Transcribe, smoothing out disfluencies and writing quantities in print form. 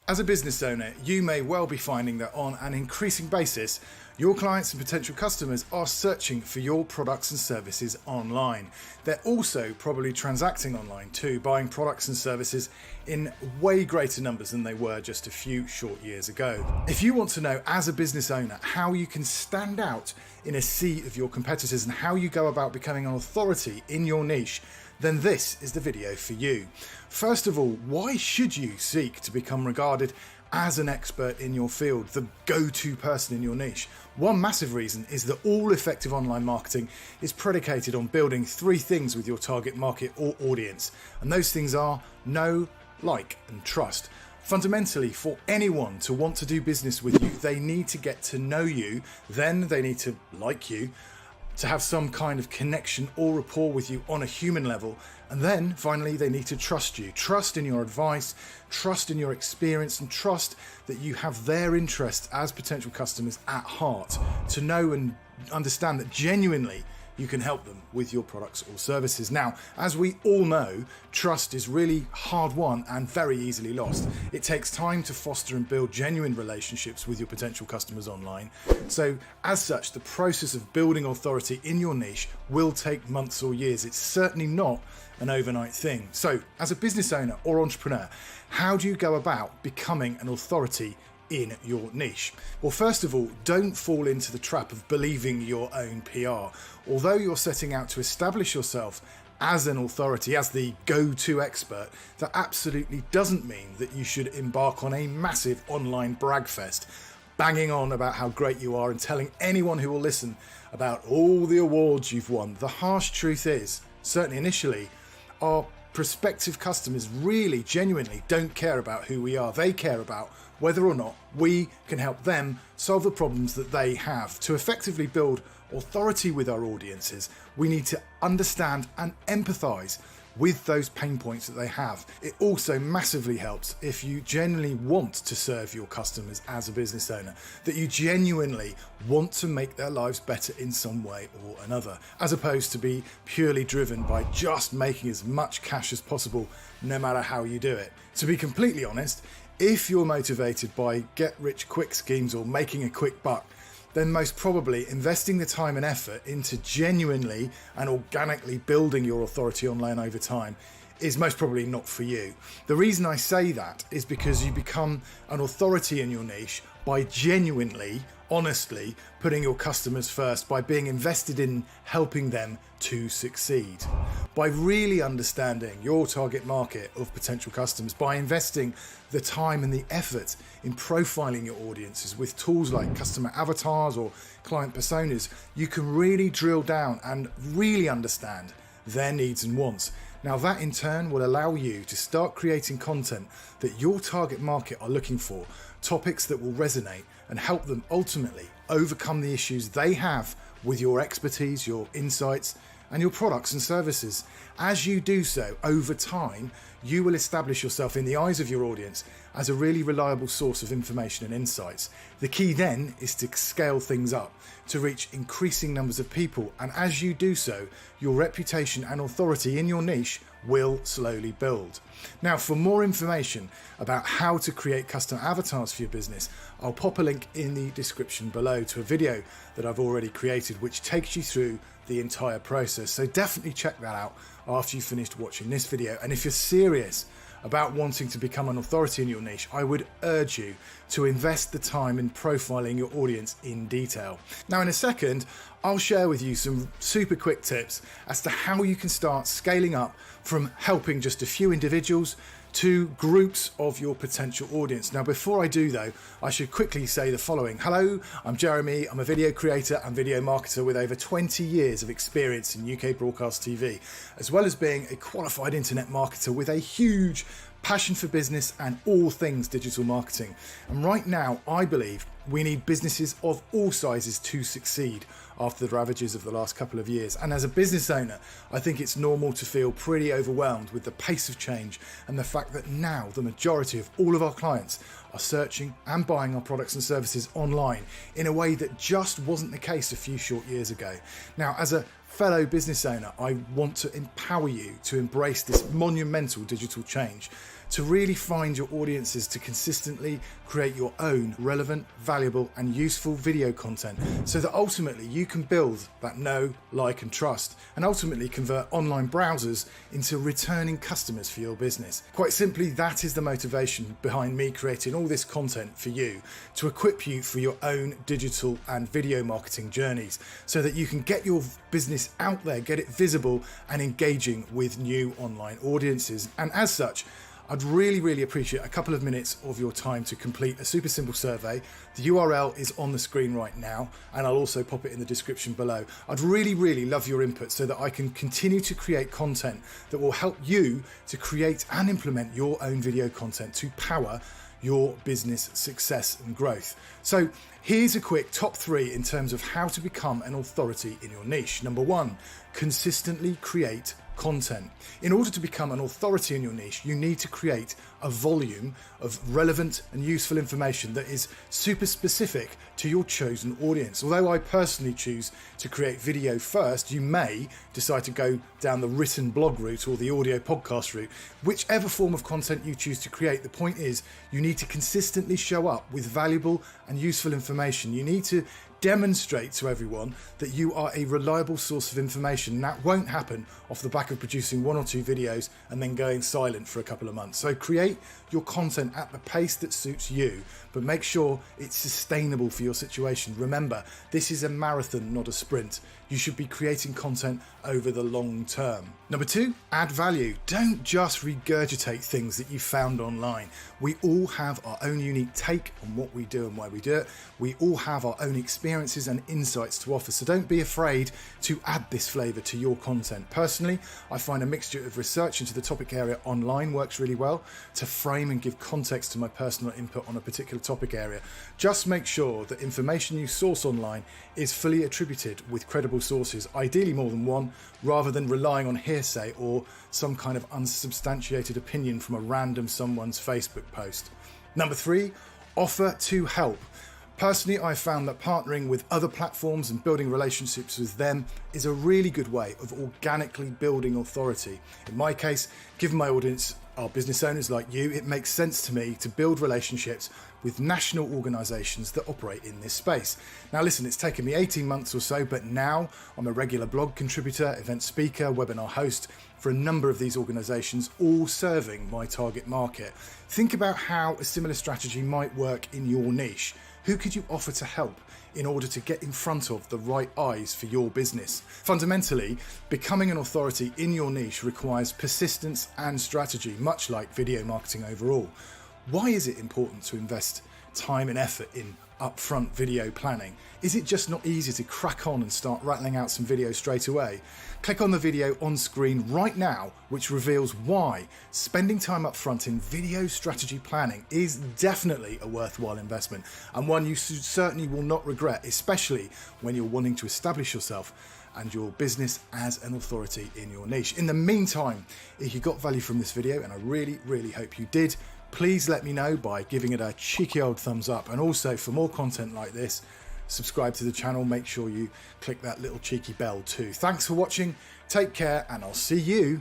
As a business owner, you may well be finding that on an increasing basis, your clients and potential customers are searching for your products and services online. They're also probably transacting online too, buying products and services in way greater numbers than they were just a few short years ago. If you want to know as a business owner how you can stand out in a sea of your competitors and how you go about becoming an authority in your niche, then this is the video for you. First of all, why should you seek to become regarded as an expert in your field, the go-to person in your niche? One massive reason is that all effective online marketing is predicated on building three things with your target market or audience. And those things are know, like, and trust. Fundamentally, for anyone to want to do business with you, they need to get to know you, then they need to like you, to have some kind of connection or rapport with you on a human level, and then finally they need to trust you. Trust in your advice, trust in your experience, and trust that you have their interests as potential customers at heart, to know and understand that genuinely you can help them with your products or services. Now, as we all know, trust is really hard won and very easily lost. It takes time to foster and build genuine relationships with your potential customers online. So as such, the process of building authority in your niche will take months or years. It's certainly not an overnight thing. So as a business owner or entrepreneur, how do you go about becoming an authority in your niche? Well, first of all, don't fall into the trap of believing your own PR. Although you're setting out to establish yourself as an authority, as the go-to expert, that absolutely doesn't mean that you should embark on a massive online bragfest, banging on about how great you are and telling anyone who will listen about all the awards you've won. The harsh truth is, certainly initially, our prospective customers really genuinely don't care about who we are. They care about whether or not we can help them solve the problems that they have. To effectively build authority with our audiences, we need to understand and empathize with those pain points that they have. It also massively helps if you genuinely want to serve your customers as a business owner, that you genuinely want to make their lives better in some way or another, as opposed to be purely driven by just making as much cash as possible, no matter how you do it. To be completely honest, if you're motivated by get-rich-quick schemes or making a quick buck, then most probably investing the time and effort into genuinely and organically building your authority online over time is most probably not for you. The reason I say that is because you become an authority in your niche by genuinely, honestly putting your customers first, by being invested in helping them to succeed, by really understanding your target market of potential customers, by investing the time and the effort in profiling your audiences with tools like customer avatars or client personas. You can really drill down and really understand their needs and wants. Now that in turn will allow you to start creating content that your target market are looking for, topics that will resonate and help them ultimately overcome the issues they have with your expertise, your insights, and your products and services. As you do so over time, you will establish yourself in the eyes of your audience as a really reliable source of information and insights. The key then is to scale things up to reach increasing numbers of people, and as you do so, your reputation and authority in your niche will slowly build. Now, for more information about how to create custom avatars for your business, I'll pop a link in the description below to a video that I've already created which takes you through the entire process. So definitely check that out after you've finished watching this video. And if you're serious about wanting to become an authority in your niche, I would urge you to invest the time in profiling your audience in detail. Now, in a second, I'll share with you some super quick tips as to how you can start scaling up from helping just a few individuals to groups of your potential audience. Now, before I do though, I should quickly say the following. Hello, I'm Jeremy. I'm a video creator and video marketer with over 20 years of experience in UK broadcast TV, as well as being a qualified internet marketer with a huge passion for business and all things digital marketing. And right now, I believe we need businesses of all sizes to succeed after the ravages of the last couple of years. And as a business owner, I think it's normal to feel pretty overwhelmed with the pace of change and the fact that now the majority of all of our clients are searching and buying our products and services online in a way that just wasn't the case a few short years ago. Now, as a fellow business owner, I want to empower you to embrace this monumental digital change, to really find your audiences to consistently create your own relevant, valuable and useful video content so that ultimately you can build that know, like and trust and ultimately convert online browsers into returning customers for your business. Quite simply, that is the motivation behind me creating all this content for you, to equip you for your own digital and video marketing journeys so that you can get your business out there, get it visible and engaging with new online audiences. And as such, I'd really appreciate a couple of minutes of your time to complete a super simple survey. The URL is on the screen right now and I'll also pop it in the description below. I'd really love your input so that I can continue to create content that will help you to create and implement your own video content to power your business success and growth. So here's a quick top 3 in terms of how to become an authority in your niche. Number 1, consistently create content. In order to become an authority in your niche, you need to create a volume of relevant and useful information that is super specific to your chosen audience. Although I personally choose to create video first, you may decide to go down the written blog route or the audio podcast route. Whichever form of content you choose to create, the point is you need to consistently show up with valuable and useful information. You need to demonstrate to everyone that you are a reliable source of information. That won't happen off the back of producing 1 or 2 videos and then going silent for a couple of months. So create your content at the pace that suits you, but make sure it's sustainable for your situation. Remember, this is a marathon, not a sprint. You should be creating content over the long term. Number 2, add value. Don't just regurgitate things that you found online. We all have our own unique take on what we do and why we do it. We all have our own experiences and insights to offer. So don't be afraid to add this flavor to your content. Personally, I find a mixture of research into the topic area online works really well to frame and give context to my personal input on a particular topic area. Just make sure that information you source online is fully attributed with credible sources, ideally more than one, rather than relying on hearsay or some kind of unsubstantiated opinion from a random someone's Facebook post. Number 3, offer to help. Personally, I found that partnering with other platforms and building relationships with them is a really good way of organically building authority. In my case, given my audience are business owners like you, it makes sense to me to build relationships with national organisations that operate in this space. Now listen, it's taken me 18 months or so, but now I'm a regular blog contributor, event speaker, webinar host for a number of these organisations, all serving my target market. Think about how a similar strategy might work in your niche. Who could you offer to help in order to get in front of the right eyes for your business? Fundamentally, becoming an authority in your niche requires persistence and strategy, much like video marketing overall. Why is it important to invest time and effort in upfront video planning? Is it just not easy to crack on and start rattling out some videos straight away? Click on the video on screen right now, which reveals why spending time up front in video strategy planning is definitely a worthwhile investment and one you certainly will not regret, especially when you're wanting to establish yourself and your business as an authority in your niche. In the meantime, if you got value from this video, and I really hope you did, please let me know by giving it a cheeky old thumbs up. And also, for more content like this, subscribe to the channel. Make sure you click that little cheeky bell too. Thanks for watching, take care, and I'll see you